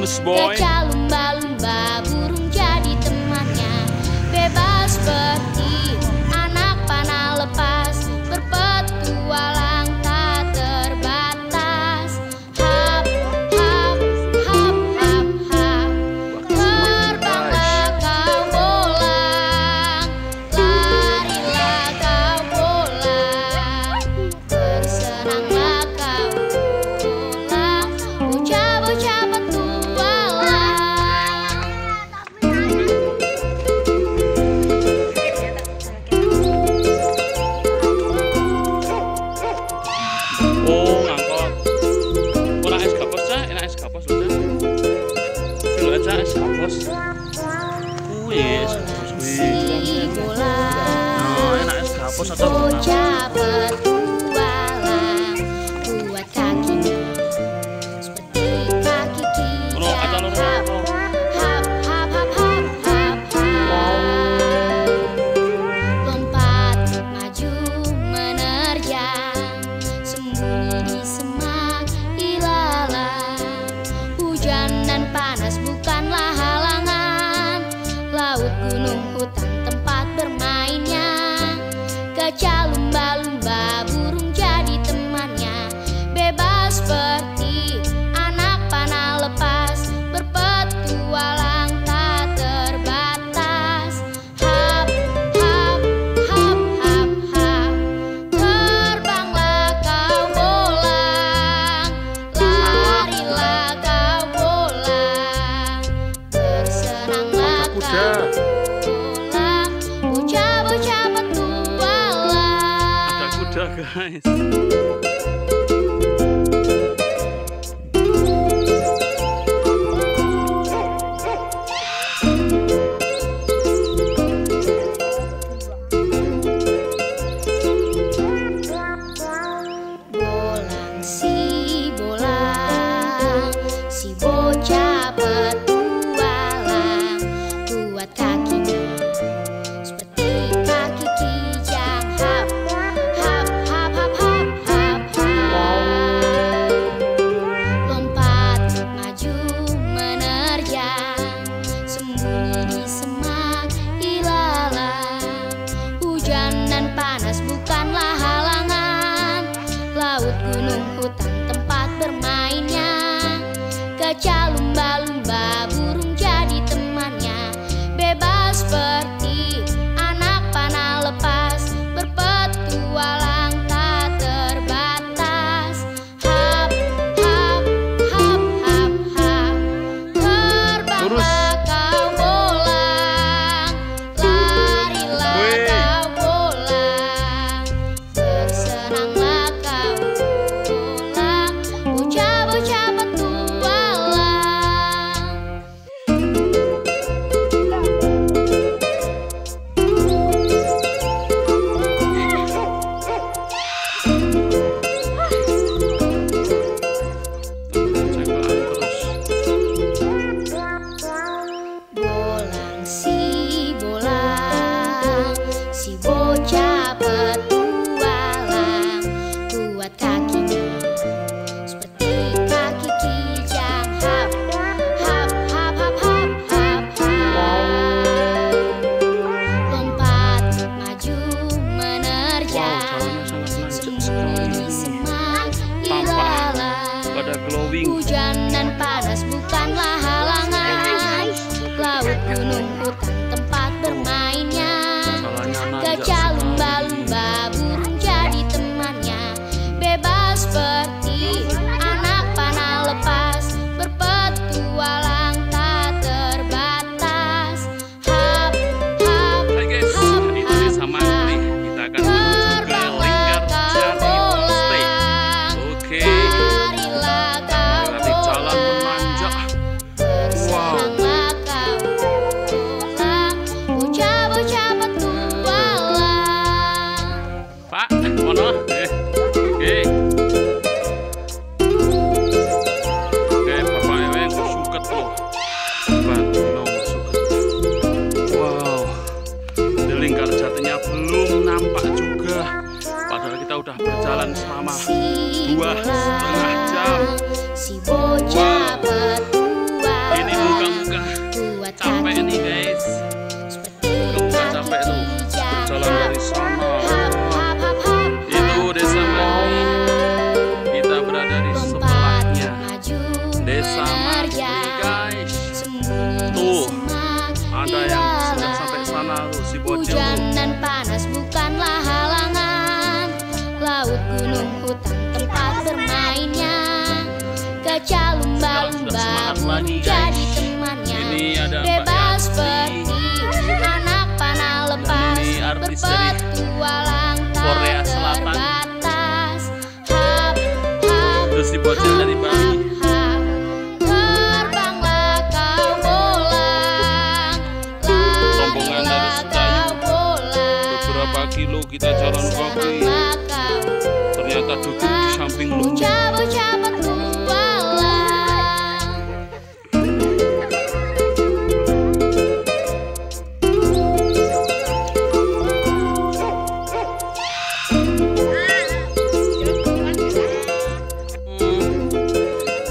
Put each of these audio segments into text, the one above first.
bagus boy. Gajah lumba-lumba burung jadi temannya. Bebas seperti anak panah lepas, berpetualang tak terbatas. Hap, hap, hap, hap, hap. Terbanglah kau bolang, larilah kau bolang, bersenanglah kau bolang, bocah-bocah petualang. Oh ngangkot. Kurang es gapos cah, enak es gapos loh cah. Dulu aja es gapos. Wih, es gapos. Wih. Oh, enak es gapos atau Bocah petualang, buat kakinya seperti kaki Ono aja lho. kijang. Hap, hap, hap, hap, hap, hap. Lompat maju menerjang, sembunyi di semak ilalang. Hujan dan panas bukanlah halangan, laut, gunung, hutan tempat bermainnya. Gajah lumba-lumba burung jadi temannya. Bebas seperti anak panah lepas, berpetualang tak terbatas. Hap, hap, hap, hap, hap. Terbanglah kau bolang, larilah kau bolang, bersenanglah kau bolang, bocah-bocah petualang. ada kuda guys. Bolang si bocah petualang, buat kakinya seperti kaki kijang. Hap, hap, hap, hap, hap, hap, hap. Lompat maju menerjang, sembunyi di semak ilalang. Hujan dan panas bukanlah halangan, laut, gunung, hutan tempat bermainnya. Gajah lumba-lumba burung jadi temannya. Bebas seperti anak panah lepas, berpetualang tak terbatas. Hap, hap, hap, hap, hap. Terbanglah kau bolang, larilah Wih. kau bolang, bersenanglah kau bolang, bocah-bocah petualang. Bolang si bocah petualang, buat kakinya seperti kaki kijang. Hap, hap, hap, hap, hap, hap, hap. Lompat maju menerjang, sembunyi di semak ilalang. Pada glowing. Hujan dan panas bukanlah halangan, laut, gunung, hutan tempat bermainnya. Gajah lumba-lumba burung jadi temannya. Bebas seperti anak panah lepas, berpetualang tak terbatas. Hap, hap, Hai guys, hap, ini hap, sama hap. nih kita akan menuju ke Terbanglah Lingkar kau Jati Homestay. bolang, Oke, larilah kau nanti jalan bolang, menanjak. bersenanglah kau bolang, bocah-bocah petualang. Pak, mana? Oke. Oke, Bapak Eweng suket loh. Bantu loh suket. Wow, di Lingkar Jatinya belum nampak juga. Padahal kita udah berjalan selama 2,5 jam. Si bocah petualang, Tuh si bocil Hujan tuh. dan panas bukanlah halangan. Laut, gunung, hutan tempat bermainnya. Gajah, lumba-lumba burung jadi temannya. Ini ada Mbak Bebas Yanti. seperti anak panah lepas. ini artis dari Berpetualang Korea tak Selatan. terbatas. Hap, hap, Terus si bocil dari Bali. hap. Terbanglah kau bolang. Rombongan dari Larilah Sedayu. kau bolang. Beberapa kilo kita jalan kaki. Senanglah kau. Ternyata duduk di samping lu. Bocah-bocah petualang.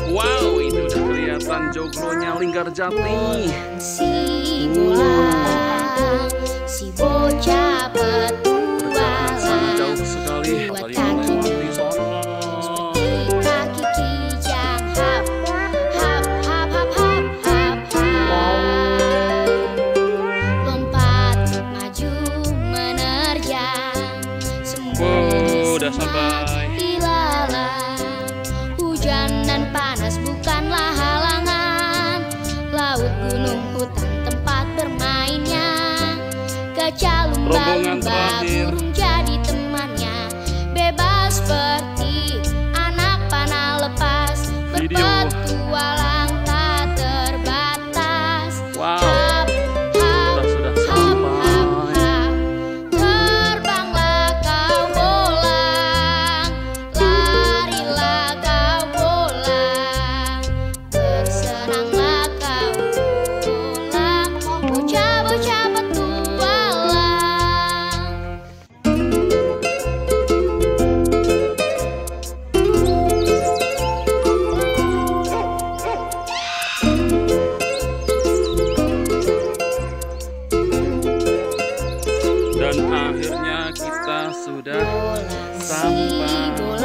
Wow, itu udah kelihatan joglonya Linggarjati. Si bolang, si bocah Perjalanan sangat petualang. jauh sekali. Dua Tadi kaki melewati sono. kaki kijang. Hap, hap, hap, hap, hap, hap, hap. Lompat maju menerjang. Wow, udah Semua sampai. dilalang. Hujan dan panas bukanlah halangan. Laut, gunung, hutan tempat bermainnya. Gajah, Rombongan lumba-lumba terakhir. burung jadi temannya. Bebas seperti anak panah lepas. Video. Berpetualang tak terbatas. Wow, Hap, hap, kita sudah hap, sampai. hap, hap. Terbanglah kau bolang. Larilah kau bolang. Bersenanglah kau bolang. Bocah-bocah petualang. Dan akhirnya kita sudah Bolang si sampai.